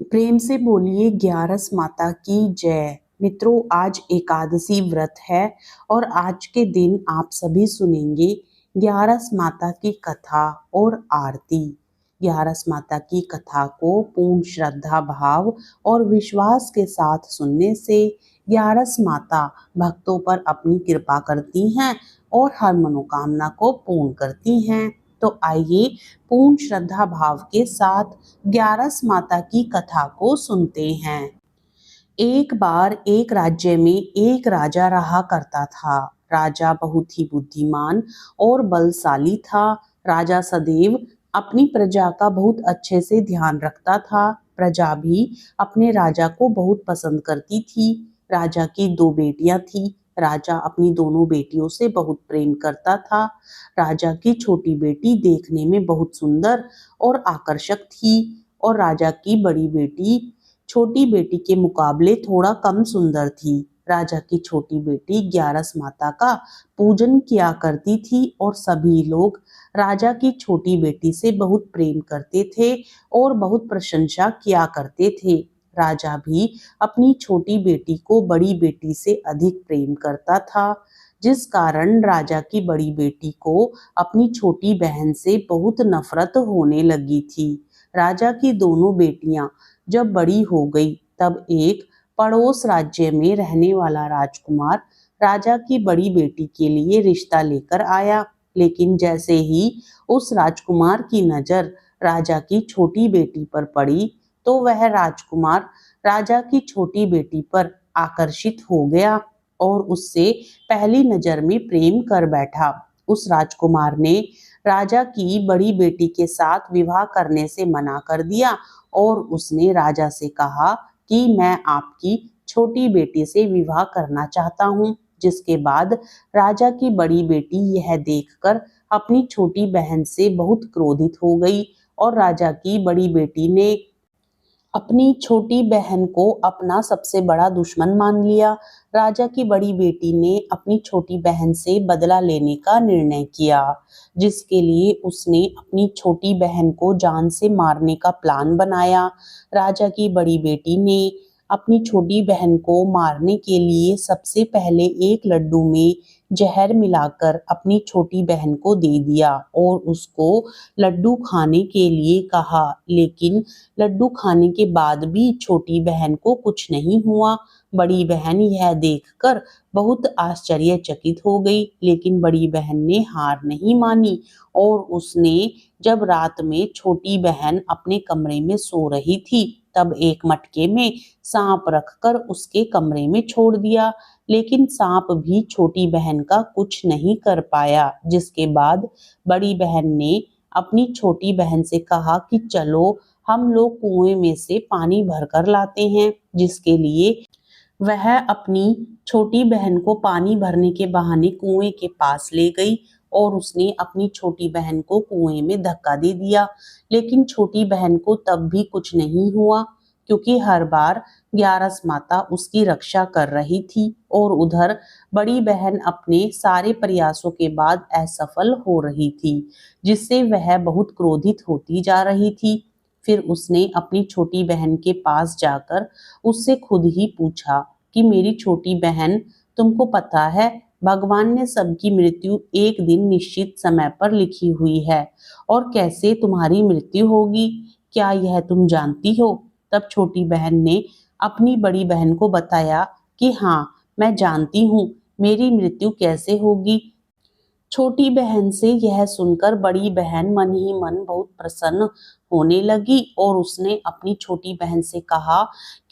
प्रेम से बोलिए ग्यारस माता की जय। मित्रों, आज एकादशी व्रत है और आज के दिन आप सभी सुनेंगे ग्यारस माता की कथा और आरती। ग्यारस माता की कथा को पूर्ण श्रद्धा भाव और विश्वास के साथ सुनने से ग्यारस माता भक्तों पर अपनी कृपा करती हैं और हर मनोकामना को पूर्ण करती हैं। तो आइए पूर्ण श्रद्धा भाव के साथ ग्यारस माता की कथा को सुनते हैं। एक बार एक राज्य में एक राजा रहा करता था। राजा बहुत ही बुद्धिमान और बलशाली था। राजा सदैव अपनी प्रजा का बहुत अच्छे से ध्यान रखता था। प्रजा भी अपने राजा को बहुत पसंद करती थी। राजा की दो बेटियां थी। राजा अपनी दोनों बेटियों से बहुत प्रेम करता था। राजा की छोटी बेटी देखने में बहुत सुंदर और आकर्षक थी और राजा की बड़ी बेटी छोटी बेटी के मुकाबले थोड़ा कम सुंदर थी। राजा की छोटी बेटी ग्यारस माता का पूजन किया करती थी और सभी लोग राजा की छोटी बेटी से बहुत प्रेम करते थे और बहुत प्रशंसा किया करते थे। राजा भी अपनी छोटी बेटी को बड़ी बेटी से अधिक प्रेम करता था, जिस कारण राजा की बड़ी बेटी को अपनी छोटी बहन से बहुत नफरत होने लगी थी। राजा की दोनों बेटियां जब बड़ी हो गई तब एक पड़ोस राज्य में रहने वाला राजकुमार राजा की बड़ी बेटी के लिए रिश्ता लेकर आया। लेकिन जैसे ही उस राजकुमार की नजर राजा की छोटी बेटी पर पड़ी तो वह राजकुमार राजा की छोटी बेटी पर आकर्षित हो गया और उससे पहली नजर में प्रेम कर बैठा। उस राजकुमार ने राजा की बड़ी बेटी के साथ विवाह करने से मना कर दिया और उसने राजा से कहा कि मैं आपकी छोटी बेटी से विवाह करना चाहता हूँ। जिसके बाद राजा की बड़ी बेटी यह देखकर अपनी छोटी बहन से बहुत क्रोधित हो गई और राजा की बड़ी बेटी ने अपनी छोटी बहन को अपना सबसे बड़ा दुश्मन मान लिया। राजा की बड़ी बेटी ने अपनी छोटी बहन से बदला लेने का निर्णय किया, जिसके लिए उसने अपनी छोटी बहन को जान से मारने का प्लान बनाया। राजा की बड़ी बेटी ने अपनी छोटी बहन को मारने के लिए सबसे पहले एक लड्डू में जहर मिलाकर अपनी छोटी बहन को दे दिया और उसको लड्डू खाने के लिए कहा। लेकिन लड्डू खाने के बाद भी छोटी बहन को कुछ नहीं हुआ। बड़ी बहन यह देखकर बहुत आश्चर्यचकित हो गई, लेकिन बड़ी बहन ने हार नहीं मानी और उसने जब रात में छोटी बहन अपने कमरे में सो रही थी तब एक मटके में सांप रखकर उसके कमरे में छोड़ दिया। लेकिन सांप भी छोटी बहन का कुछ नहीं कर पाया। जिसके बाद बड़ी बहन ने अपनी छोटी बहन से कहा कि चलो हम लोग कुएं में से पानी भरकर लाते हैं, जिसके लिए वह अपनी छोटी बहन को पानी भरने के बहाने कुएं के पास ले गई और उसने अपनी छोटी बहन को कुएं में धक्का दे दिया। लेकिन छोटी बहन को तब भी कुछ नहीं हुआ, क्योंकि हर बार ग्यारस माता उसकी रक्षा कर रही थी और उधर बड़ी बहन अपने सारे प्रयासों के बाद असफल हो रही थी, जिससे वह बहुत क्रोधित होती जा रही थी। फिर उसने अपनी छोटी बहन के पास जाकर उससे खुद ही पूछा कि मेरी छोटी बहन, तुमको पता है भगवान ने सबकी मृत्यु एक दिन निश्चित समय पर लिखी हुई है और कैसे तुम्हारी मृत्यु होगी, क्या यह तुम जानती हो? तब छोटी बहन ने अपनी बड़ी बहन को बताया कि हाँ, मैं जानती हूँ मेरी मृत्यु कैसे होगी। छोटी बहन से यह सुनकर बड़ी बहन मन ही मन बहुत प्रसन्न होने लगी और उसने अपनी छोटी बहन से कहा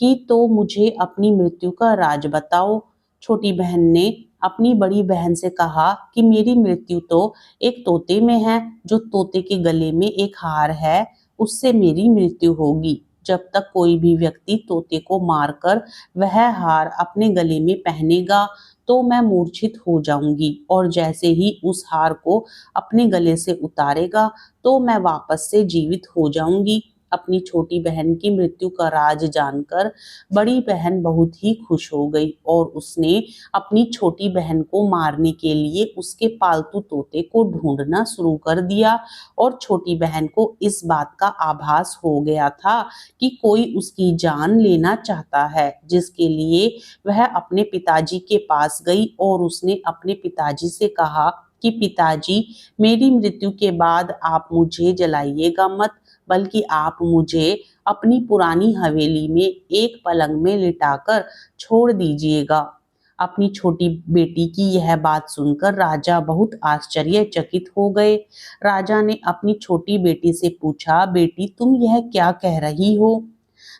कि तो मुझे अपनी मृत्यु का राज बताओ। छोटी बहन ने अपनी बड़ी बहन से कहा कि मेरी मृत्यु तो एक तोते में है, जो तोते के गले में एक हार है, उससे मेरी मृत्यु होगी। जब तक कोई भी व्यक्ति तोते को मारकर वह हार अपने गले में पहनेगा तो मैं मूर्छित हो जाऊंगी और जैसे ही उस हार को अपने गले से उतारेगा तो मैं वापस से जीवित हो जाऊंगी। अपनी छोटी बहन की मृत्यु का राज जानकर बड़ी बहन बहुत ही खुश हो गई और उसने अपनी छोटी बहन को मारने के लिए उसके पालतू तोते को ढूंढना शुरू कर दिया। और छोटी बहन को इस बात का आभास हो गया था कि कोई उसकी जान लेना चाहता है, जिसके लिए वह अपने पिताजी के पास गई और उसने अपने पिताजी से कहा कि पिताजी, मेरी मृत्यु के बाद आप मुझे जलाइएगा मत, बल्कि आप मुझे अपनी पुरानी हवेली में एक पलंग में लिटाकर छोड़ दीजिएगा। अपनी छोटी बेटी की यह बात सुनकर राजा बहुत आश्चर्यचकित हो गए। राजा ने अपनी छोटी बेटी से पूछा, बेटी तुम यह क्या कह रही हो?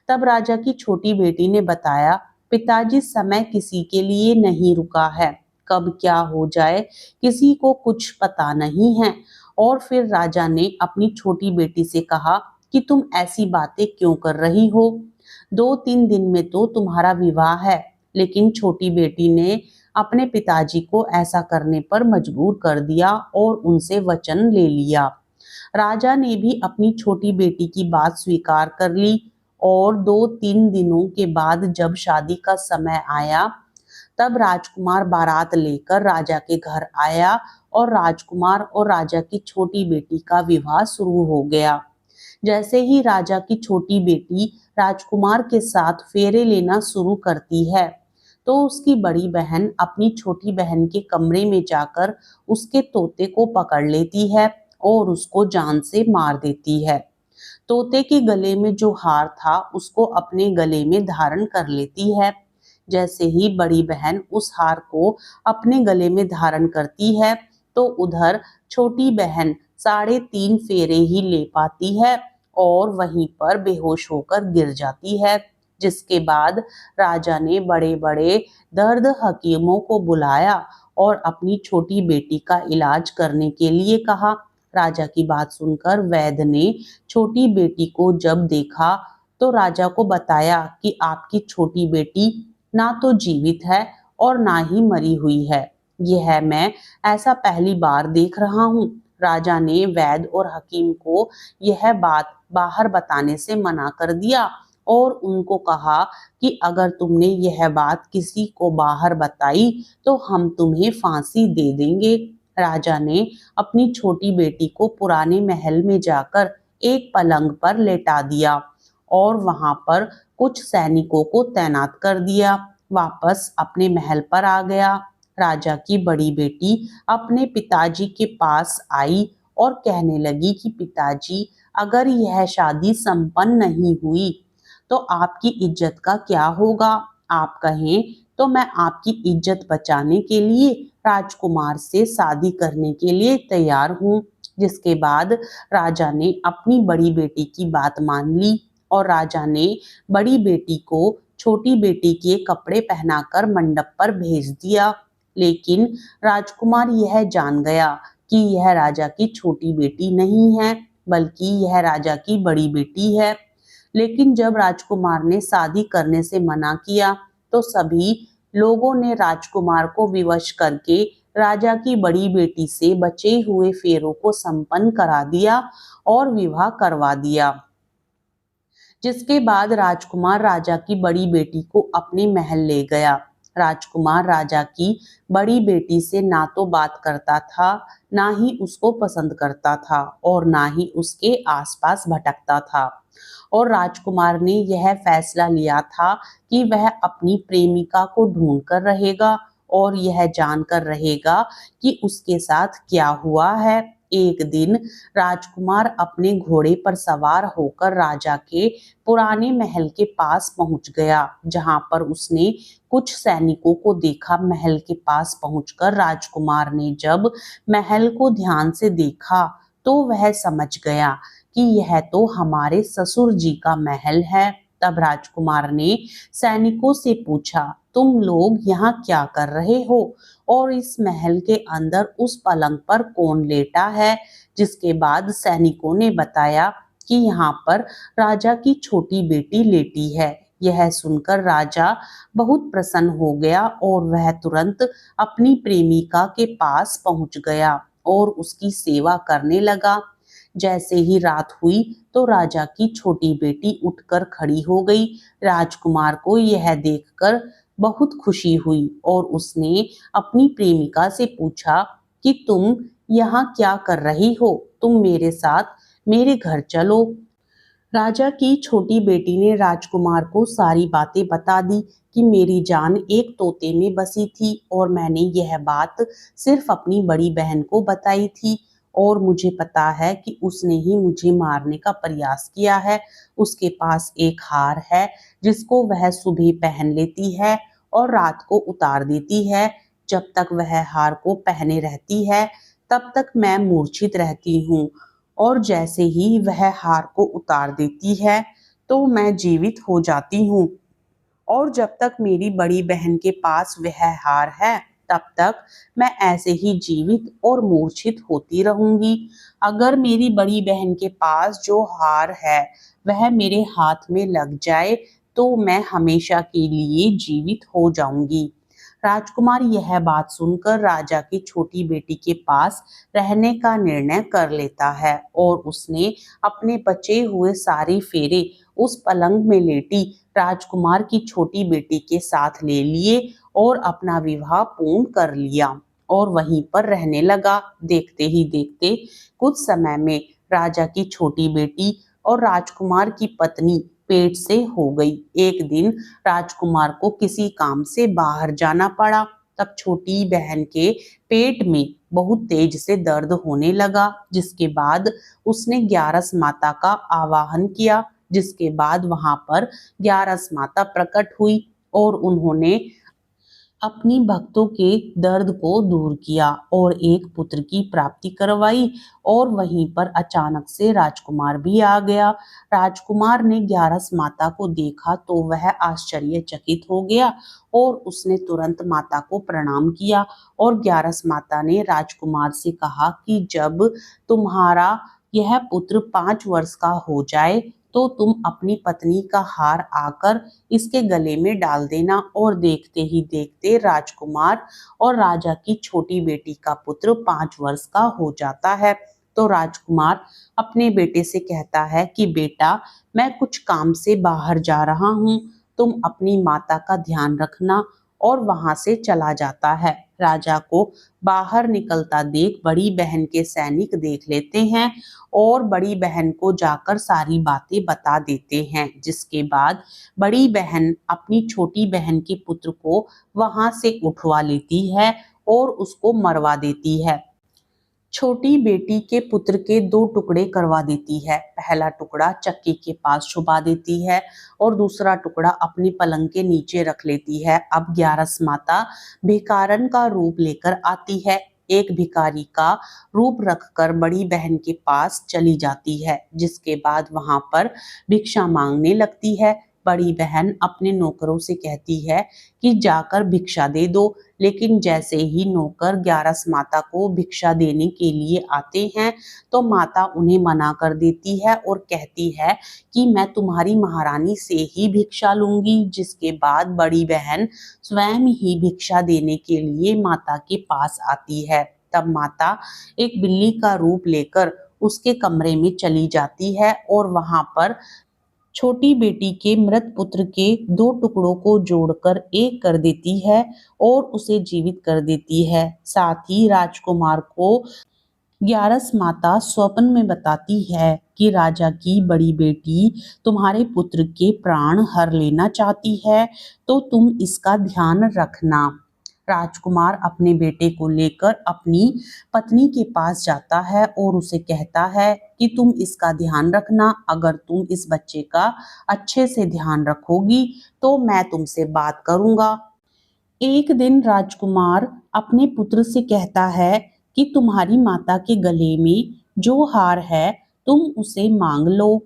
तब राजा की छोटी बेटी ने बताया, पिताजी समय किसी के लिए नहीं रुका है, कब क्या हो जाए किसी को कुछ पता नहीं है। और फिर राजा ने अपनी छोटी बेटी से कहा कि तुम ऐसी बातें क्यों कर रही हो? 2-3 दिन में तो तुम्हारा विवाह है। लेकिन छोटी बेटी ने अपने पिताजी को ऐसा करने पर मजबूर कर दिया और उनसे वचन ले लिया। राजा ने भी अपनी छोटी बेटी की बात स्वीकार कर ली और 2-3 दिनों के बाद जब शादी का समय आया, तब राजकुमार बारात लेकर राजा के घर आया और राजकुमार और राजा की छोटी बेटी का विवाह शुरू हो गया। जैसे ही राजा की छोटी बेटी राजकुमार के साथ फेरे लेना शुरू करती है, तो उसकी बड़ी बहन अपनी छोटी बहन के कमरे में जाकर उसके तोते को पकड़ लेती है और उसको जान से मार देती है। तोते के गले में जो हार था उसको अपने गले में धारण कर लेती है। जैसे ही बड़ी बहन उस हार को अपने गले में धारण करती है, तो उधर छोटी बहन 3.5 फेरे ही ले पाती है और वहीं पर बेहोश होकर गिर जाती है। जिसके बाद राजा ने बड़े बड़े दर्द हकीमों को बुलाया और अपनी छोटी बेटी का इलाज करने के लिए कहा। राजा की बात सुनकर वैद्य ने छोटी बेटी को जब देखा, तो राजा को बताया कि आपकी छोटी बेटी ना तो जीवित है और ना ही मरी हुई है। यह मैं ऐसा पहली बार देख रहा हूँ। राजा ने वैद्य और हकीम को यह बात बाहर बताने से मना कर दिया और उनको कहा कि अगर तुमने यह बात किसी को बाहर बताई तो हम तुम्हें फांसी दे देंगे। राजा ने अपनी छोटी बेटी को पुराने महल में जाकर एक पलंग पर लेटा दिया और वहां पर कुछ सैनिकों को तैनात कर दिया। वापस अपने महल पर आ गया। राजा की बड़ी बेटी अपने पिताजी के पास आई और कहने लगी कि पिताजी, अगर यह शादी संपन्न नहीं हुई तो आपकी इज्जत का क्या होगा? आप कहें तो मैं आपकी इज्जत बचाने के लिए राजकुमार से शादी करने के लिए तैयार हूँ। जिसके बाद राजा ने अपनी बड़ी बेटी की बात मान ली और राजा ने बड़ी बेटी को छोटी बेटी के कपड़े पहनाकर मंडप पर भेज दिया। लेकिन राजकुमार यह जान गया कि यह राजा की छोटी बेटी नहीं है, बल्कि यह राजा की बड़ी बेटी है। लेकिन जब राजकुमार ने शादी करने से मना किया, तो सभी लोगों ने राजकुमार को विवश करके राजा की बड़ी बेटी से बचे हुए फेरों को संपन्न करा दिया और विवाह करवा दिया। जिसके बाद राजकुमार राजा की बड़ी बेटी को अपने महल ले गया। राजकुमार राजा की बड़ी बेटी से ना तो बात करता था, ना ही उसको पसंद करता था और ना ही उसके आसपास भटकता था। और राजकुमार ने यह फैसला लिया था कि वह अपनी प्रेमिका को ढूंढ कर रहेगा और यह जानकर रहेगा कि उसके साथ क्या हुआ है। एक दिन राजकुमार अपने घोड़े पर सवार होकर राजा के पुराने महल के पास पहुंच गया, जहां पर उसने कुछ सैनिकों को देखा। महल के पास पहुंचकर राजकुमार ने जब महल को ध्यान से देखा, तो वह समझ गया कि यह तो हमारे ससुर जी का महल है। तब राजकुमार ने सैनिकों से पूछा, तुम लोग यहाँ क्या कर रहे हो और इस महल के अंदर उस पलंग पर कौन लेटा है? जिसके बाद सैनिकों ने बताया कि यहाँ पर राजा की छोटी बेटी लेटी है। यह सुनकर राजा बहुत प्रसन्न हो गया और वह तुरंत अपनी प्रेमिका के पास पहुंच गया और उसकी सेवा करने लगा। जैसे ही रात हुई तो राजा की छोटी बेटी उठकर खड़ी हो गई। राजकुमार को यह देखकर बहुत खुशी हुई और उसने अपनी प्रेमिका से पूछा कि तुम यहाँ क्या कर रही हो? तुम मेरे साथ मेरे घर चलो। राजा की छोटी बेटी ने राजकुमार को सारी बातें बता दी कि मेरी जान एक तोते में बसी थी और मैंने यह बात सिर्फ अपनी बड़ी बहन को बताई थी और मुझे पता है कि उसने ही मुझे मारने का प्रयास किया है। उसके पास एक हार है जिसको वह सुबह पहन लेती है और रात को उतार देती है। जब तक वह हार को पहने रहती है तब तक मैं मूर्छित रहती हूँ और जैसे ही वह हार को उतार देती है तो मैं जीवित हो जाती हूँ और जब तक मेरी बड़ी बहन के पास वह हार है तब तक मैं ऐसे ही जीवित और मूर्छित होती रहूंगी। अगर मेरी बड़ी बहन के पास जो हार है वह मेरे हाथ में लग जाए तो मैं हमेशा के लिए जीवित हो जाऊंगी। राजकुमार यह बात सुनकर राजा की छोटी बेटी के पास रहने का निर्णय कर लेता है और उसने अपने बचे हुए सारे फेरे उस पलंग में लेटी राजकुमार की छोटी बेटी के साथ ले लिए और अपना विवाह पूर्ण कर लिया और वहीं पर रहने लगा। देखते ही देखते कुछ समय में राजा की छोटी बेटी और राजकुमार की पत्नी पेट से हो गई। एक दिन राजकुमार को किसी काम से बाहर जाना पड़ा। तब छोटी बहन के पेट में बहुत तेज से दर्द होने लगा, जिसके बाद उसने ग्यारस माता का आवाहन किया। जिसके बाद वहां पर ग्यारस माता प्रकट हुई और उन्होंने अपनी भक्तों के दर्द को दूर किया और एक पुत्र की प्राप्ति करवाई और वहीं पर अचानक से राजकुमार भी आ गया। राजकुमार ने ग्यारस माता को देखा तो वह आश्चर्यचकित हो गया और उसने तुरंत माता को प्रणाम किया और ग्यारस माता ने राजकुमार से कहा कि जब तुम्हारा यह पुत्र 5 वर्ष का हो जाए तो तुम अपनी पत्नी का हार आकर इसके गले में डाल देना। और देखते ही देखते राजकुमार और राजा की छोटी बेटी का पुत्र 5 वर्ष का हो जाता है। तो राजकुमार अपने बेटे से कहता है कि बेटा, मैं कुछ काम से बाहर जा रहा हूँ, तुम अपनी माता का ध्यान रखना, और वहां से चला जाता है। राजा को बाहर निकलता देख बड़ी बहन के सैनिक देख लेते हैं और बड़ी बहन को जाकर सारी बातें बता देते हैं, जिसके बाद बड़ी बहन अपनी छोटी बहन के पुत्र को वहां से उठवा लेती है और उसको मरवा देती है। छोटी बेटी के पुत्र के 2 टुकड़े करवा देती है। पहला टुकड़ा चक्की के पास छुपा देती है और दूसरा टुकड़ा अपनी पलंग के नीचे रख लेती है। अब ग्यारस माता भिखारन का रूप लेकर आती है। एक भिखारी का रूप रखकर बड़ी बहन के पास चली जाती है, जिसके बाद वहां पर भिक्षा मांगने लगती है। बड़ी बहन अपने नौकरों से कहती है कि जाकर भिक्षा दे दो, लेकिन जैसे ही नौकर ग्यारस माता को भिक्षा देने के लिए आते हैं तो माता उन्हें मना कर देती है और कहती है कि मैं तुम्हारी महारानी से ही भिक्षा लूंगी। जिसके बाद बड़ी बहन स्वयं ही भिक्षा देने के लिए माता के पास आती है। तब माता एक बिल्ली का रूप लेकर उसके कमरे में चली जाती है और वहां पर छोटी बेटी के मृत पुत्र के 2 टुकड़ों को जोड़कर एक कर देती है और उसे जीवित कर देती है। साथ ही राजकुमार को ग्यारस माता स्वप्न में बताती है कि राजा की बड़ी बेटी तुम्हारे पुत्र के प्राण हर लेना चाहती है, तो तुम इसका ध्यान रखना। राजकुमार अपने बेटे को लेकर अपनी पत्नी के पास जाता है और उसे कहता है कि तुम इसका ध्यान रखना, अगर तुम इस बच्चे का अच्छे से ध्यान रखोगी तो मैं तुमसे बात करूंगा। एक दिन राजकुमार अपने पुत्र से कहता है कि तुम्हारी माता के गले में जो हार है तुम उसे मांग लो।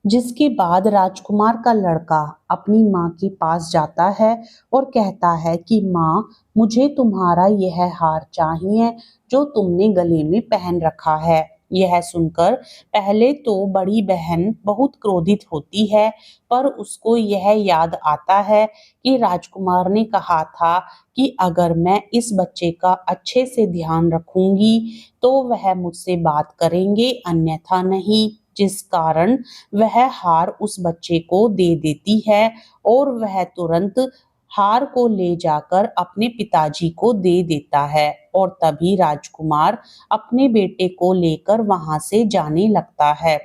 जिसके बाद राजकुमार का लड़का अपनी माँ के पास जाता है और कहता है कि माँ, मुझे तुम्हारा यह हार चाहिए जो तुमने गले में पहन रखा है। यह सुनकर पहले तो बड़ी बहन बहुत क्रोधित होती है, पर उसको यह याद आता है कि राजकुमार ने कहा था कि अगर मैं इस बच्चे का अच्छे से ध्यान रखूंगी तो वह मुझसे बात करेंगे, अन्यथा नहीं। जिस कारण वह हार उस बच्चे को दे देती है और वह तुरंत हार को ले जाकर अपने पिताजी को दे देता है और तभी राजकुमार अपने बेटे को लेकर वहां से जाने लगता है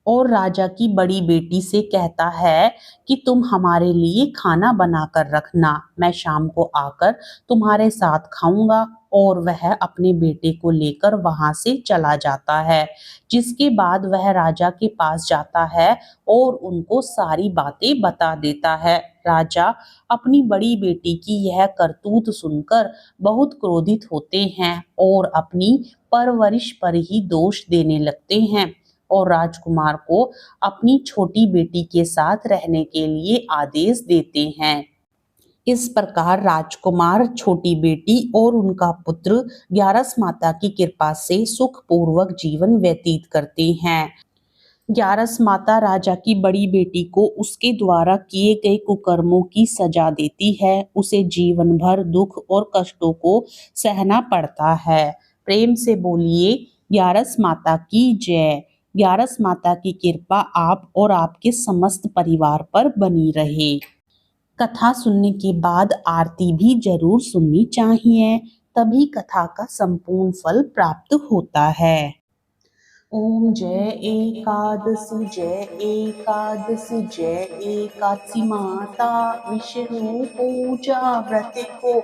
और राजा की बड़ी बेटी से कहता है कि तुम हमारे लिए खाना बनाकर रखना, मैं शाम को आकर तुम्हारे साथ खाऊंगा। और वह अपने बेटे को लेकर वहां से चला जाता है, जिसके बाद वह राजा के पास जाता है और उनको सारी बातें बता देता है। राजा अपनी बड़ी बेटी की यह करतूत सुनकर बहुत क्रोधित होते हैं और अपनी परवरिश पर ही दोष देने लगते हैं और राजकुमार को अपनी छोटी बेटी के साथ रहने के लिए आदेश देते हैं। इस प्रकार राजकुमार, छोटी बेटी और उनका पुत्र ग्यारस माता की कृपा से सुखपूर्वक जीवन व्यतीत करते हैं। ग्यारस माता राजा की बड़ी बेटी को उसके द्वारा किए गए कुकर्मों की सजा देती है। उसे जीवन भर दुख और कष्टों को सहना पड़ता है। प्रेम से बोलिए ग्यारस माता की जय। ग्यारस माता की कृपा आप और आपके समस्त परिवार पर बनी रहे। कथा सुनने के बाद आरती भी जरूर सुननी चाहिए, तभी कथा का संपूर्ण फल प्राप्त होता है। ओम जय एकादशी, जय एकादशी, जय एकादशी माता। विष्णु पूजा व्रत को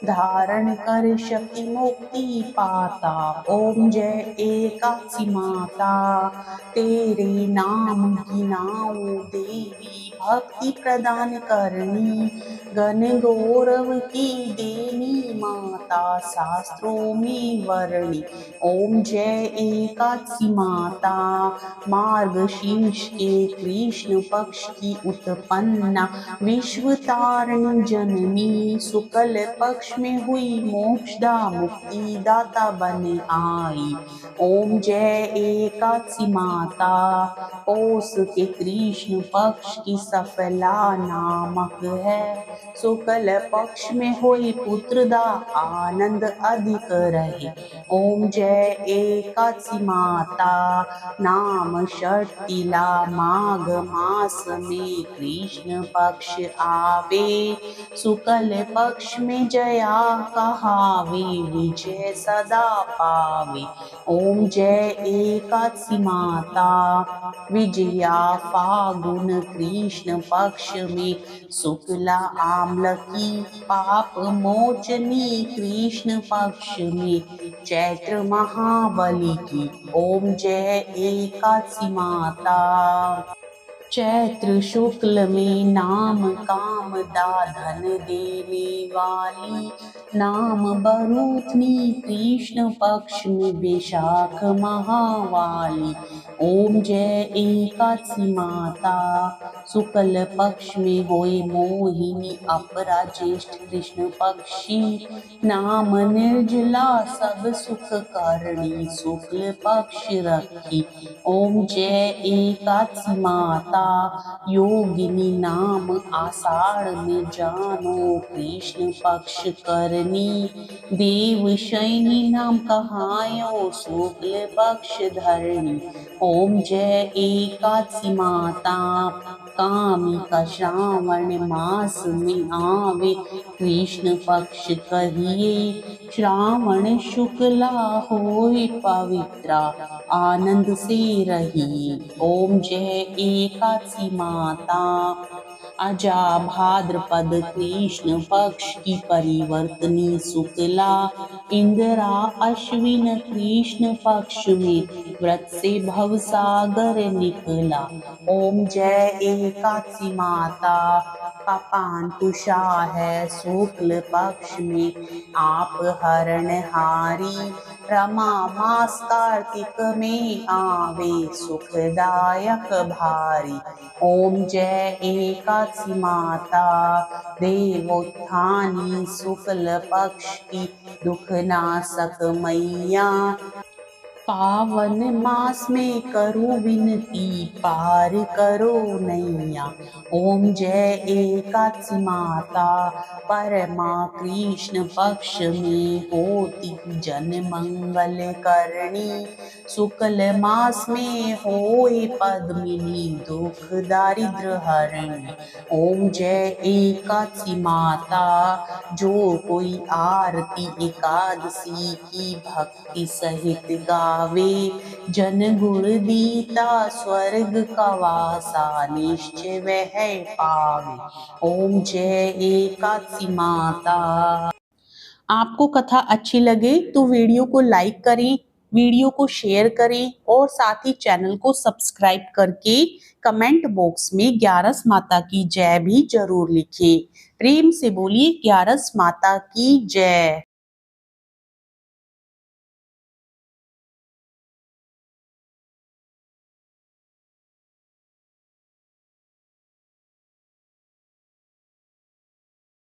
धारण कर शक्ति मुक्ति पाता। ओम जय एकादशी माता, तेरे नाम की नाउ देवी, भक्ति प्रदान करनी, गण गौरव की देनी माता, शास्त्रों में वर्णी। ओम जय एकादशी माता, मार्गशीर्ष के कृष्ण पक्ष की उत्पन्ना, विश्व तारिणी जननी, शुक्ल पक्ष में हुई मोक्षदा मुक्ति दाता बन आई। ओम जय एकादशी माता, पौष के कृष्ण पक्ष की सफला नामक है, शुक्ल पक्ष में हुई पुत्रदा आनंद अधिक रहे। ओम जय एकादशी माता, नाम षष्ठीला माघ मास में कृष्ण पक्ष आवे, शुक्ल पक्ष में जया कहावे, विजय सदा पावे। ओम जय एकादशी माता, विजया फागुन कृष्ण पक्ष में, शुक्ला आम्ल की पाप मोचनी कृष्ण पक्ष में, चैत्र महाबली की। ओम जय एकादशी माता, चैत्र शुक्ल में नाम काम दा धन देने वाली, नाम बरूथनी कृष्ण पक्ष में वैशाख महावाली। ओम जय एकादशी माता, शुक्ल पक्ष में होए मोहिनी, अपरा ज्येष्ठ कृष्ण पक्षी, नाम निर्जला सब सुख करणी, शुक्ल पक्ष रखी। ओम जय एकादशी माता, योगिनी नाम आषाढ़ में जानो, कृष्ण पक्ष करनी, देव शयनी नाम कहायो, शुक्ल पक्ष धरणी। ओम जय एकादशी माता, कामी का श्रावण मास में आवे, कृष्ण पक्ष कहिए, श्रावण शुक्ला होए पवित्रा, आनंद से रहिए। ओम जय एकादशी माता, अजा भाद्रपद कृष्ण पक्ष की परिवर्तनी शुक्ला, इंदिरा अश्विन कृष्ण पक्ष में, व्रत से भवसागर निकला। ओम जय एकादशी माता, पापान तुषा है शुक्ल पक्ष में, आप हरण हारी, रमा मास कार्तिक में आवे, सुखदायक भारी। ओम जय एकादशी माता, देवोत्थानी शुक्ल पक्ष की, दुख नाशक मैया, पावन मास में करूं विनती पार करो नैया। ओम जय एकादशी माता परमा कृष्ण पक्ष में होती जन मंगल करणी। शुक्ल मास में होए पद्मिनी दुख दारिद्र हरणी। ओम जय एकादशी माता जो कोई आरती एकादशी की भक्ति सहित गावे जन गुण दीता स्वर्ग का वासा निश्चय वह पावे। ओम जय एकादशी माता। आपको कथा अच्छी लगे तो वीडियो को लाइक करें, वीडियो को शेयर करें और साथ ही चैनल को सब्सक्राइब करके कमेंट बॉक्स में ग्यारस माता की जय भी जरूर लिखें। प्रेम से बोलिए ग्यारस माता की जय।